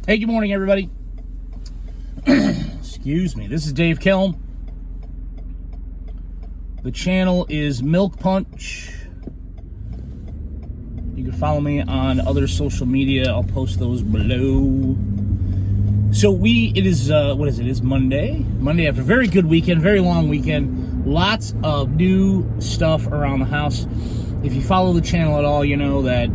Hey, good morning, everybody. Excuse me. This is Dave Kelm. The channel is Milk Punch. You can follow me on other social media. I'll post those below. So it is Monday. Monday after a very good weekend, very long weekend. Lots of new stuff around the house. If you follow the channel at all, you know that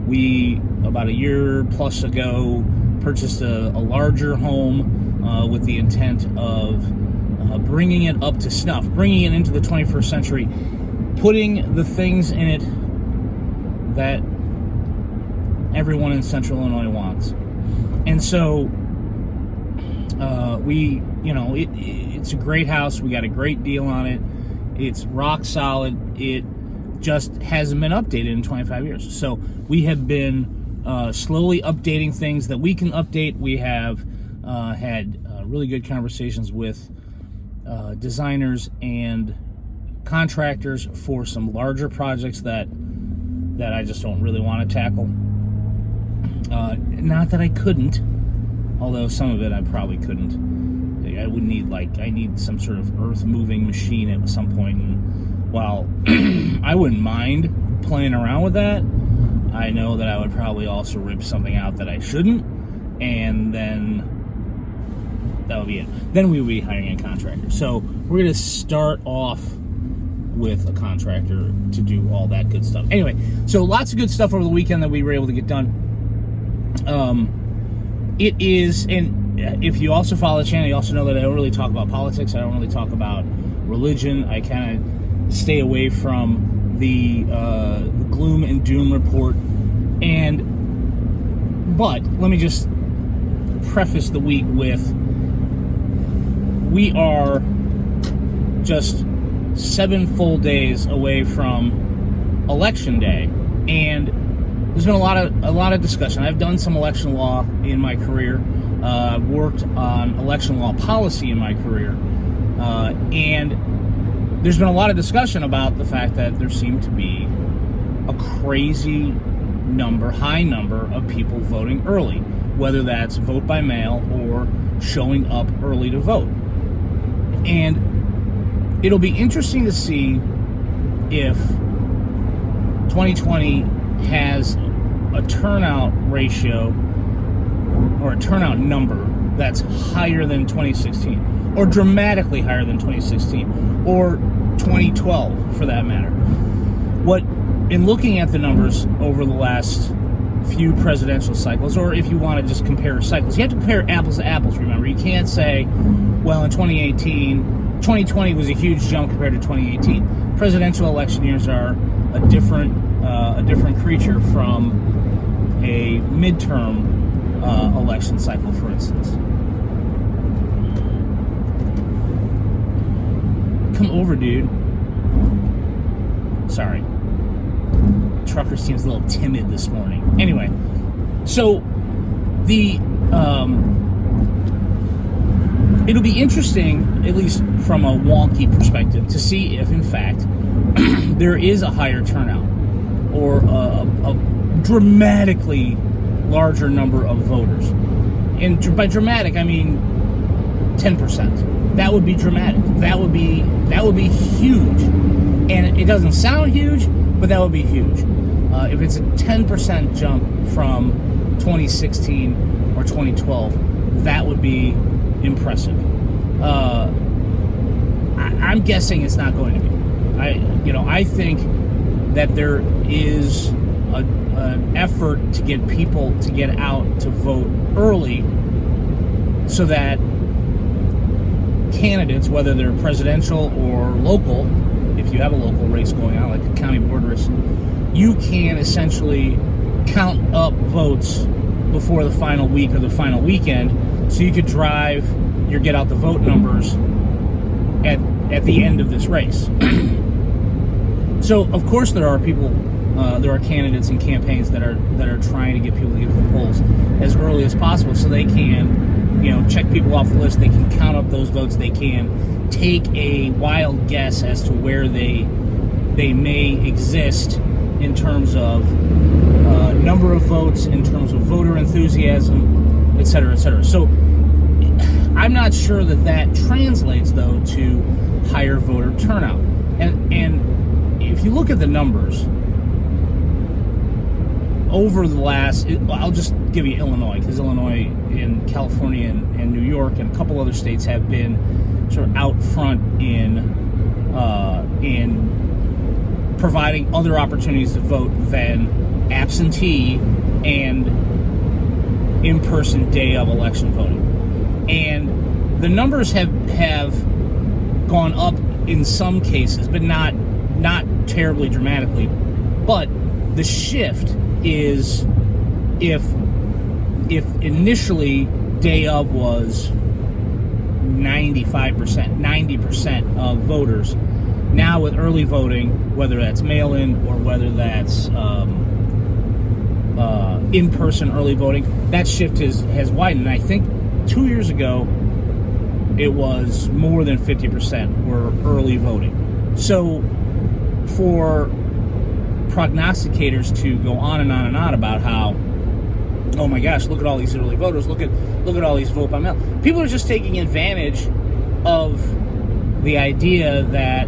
we, about a year plus ago, purchased a larger home with the intent of bringing it up to snuff, bringing it into the 21st century, putting the things in it that everyone in Central Illinois wants. And so it's a great house. We got a great deal on it. It's rock solid. It just hasn't been updated in 25 years. So we have been slowly updating things that we can update. We have had really good conversations with designers and contractors for some larger projects that I just don't really want to tackle. Not that I couldn't, although some of it I probably couldn't. I would need I need some sort of earth moving machine at some point, and while I wouldn't mind playing around with that, I know that I would probably also rip something out that I shouldn't, and then that would be it. Then we would be hiring a contractor. So we're going to start off with a contractor to do all that good stuff. Anyway, so lots of good stuff over the weekend that we were able to get done. It is, and if you also follow the channel, you also know that I don't really talk about politics. I don't really talk about religion. I kind of stay away from the gloom and doom report. But let me just preface the week with, we are just 7 full days away from Election Day, and there's been a lot of discussion. I've done some election law in my career. I've worked on election law policy in my career, and there's been a lot of discussion about the fact that there seemed to be a crazy high number of people voting early, whether that's vote by mail or showing up early to vote. And it'll be interesting to see if 2020 has a turnout ratio or a turnout number that's higher than 2016, or dramatically higher than 2016, or 2012 for that matter. In looking at the numbers over the last few presidential cycles, or if you want to just compare cycles, you have to compare apples to apples, remember. You can't say, well, in 2020 was a huge jump compared to 2018. Presidential election years are a different creature from a midterm election cycle, for instance. Come over, dude. Sorry. Trucker seems a little timid this morning. Anyway, so it'll be interesting, at least from a wonky perspective, to see if, in fact, there is a higher turnout or a dramatically larger number of voters. And by dramatic, I mean 10%. That would be dramatic. That would be huge. And it doesn't sound huge, but that would be huge. If it's a 10% jump from 2016 or 2012, that would be impressive. I'm guessing it's not going to be. I think that there is an effort to get people to get out to vote early, so that candidates, whether they're presidential or local, if you have a local race going on, like a county board race, you can essentially count up votes before the final week or the final weekend, so you could drive your get out the vote numbers at the end of this race. So, of course, there are people, there are candidates and campaigns that are trying to get people to get to the polls as early as possible, so they can, check people off the list. They can count up those votes. They can take a wild guess as to where they may exist in terms of number of votes, in terms of voter enthusiasm, et cetera, et cetera. So I'm not sure that translates, though, to higher voter turnout. And if you look at the numbers, over the last, I'll just give you Illinois, because Illinois and California and New York and a couple other states have been sort of out front in providing other opportunities to vote than absentee and in-person day of election voting. And the numbers have gone up in some cases, but not terribly dramatically. But the shift is, if initially day of was 90% of voters, now with early voting, whether that's mail-in or whether that's in-person early voting, that shift has widened. And I think 2 years ago, it was more than 50% were early voting. So for prognosticators to go on and on and on about how, oh my gosh, look at all these early voters, look at all these vote by mail. People are just taking advantage of the idea that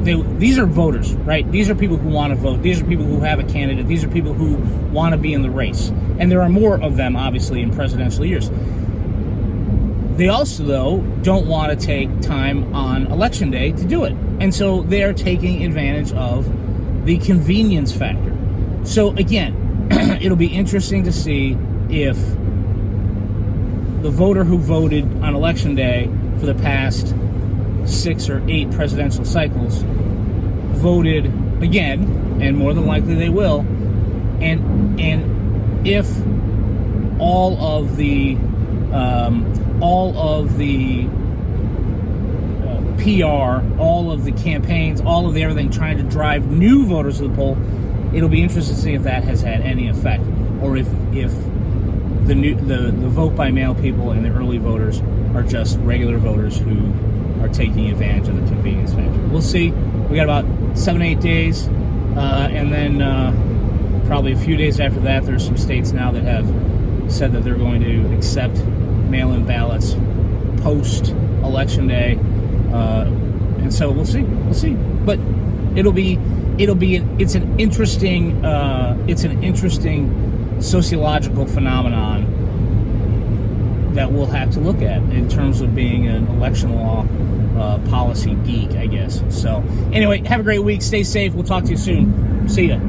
these are voters, right? These are people who want to vote. These are people who have a candidate. These are people who want to be in the race. And there are more of them, obviously, in presidential years. They also, though, don't want to take time on election day to do it. And so they are taking advantage of the convenience factor. So, again, it'll be interesting to see if the voter who voted on election day for the past 6 or 8 presidential cycles voted again, and more than likely they will, and if all of the PR, all of the campaigns, all of the everything trying to drive new voters to the poll, it'll be interesting to see if that has had any effect, or if the vote by mail people and the early voters are just regular voters who are taking advantage of the convenience factor. We'll see. We got about 7-8 days, and then probably a few days after that, there's some states now that have said that they're going to accept mail-in ballots post-election day, and so we'll see. But it's an interesting sociological phenomenon that we'll have to look at in terms of being an election law policy geek, I guess. So anyway, have a great week. Stay safe. We'll talk to you soon. See ya.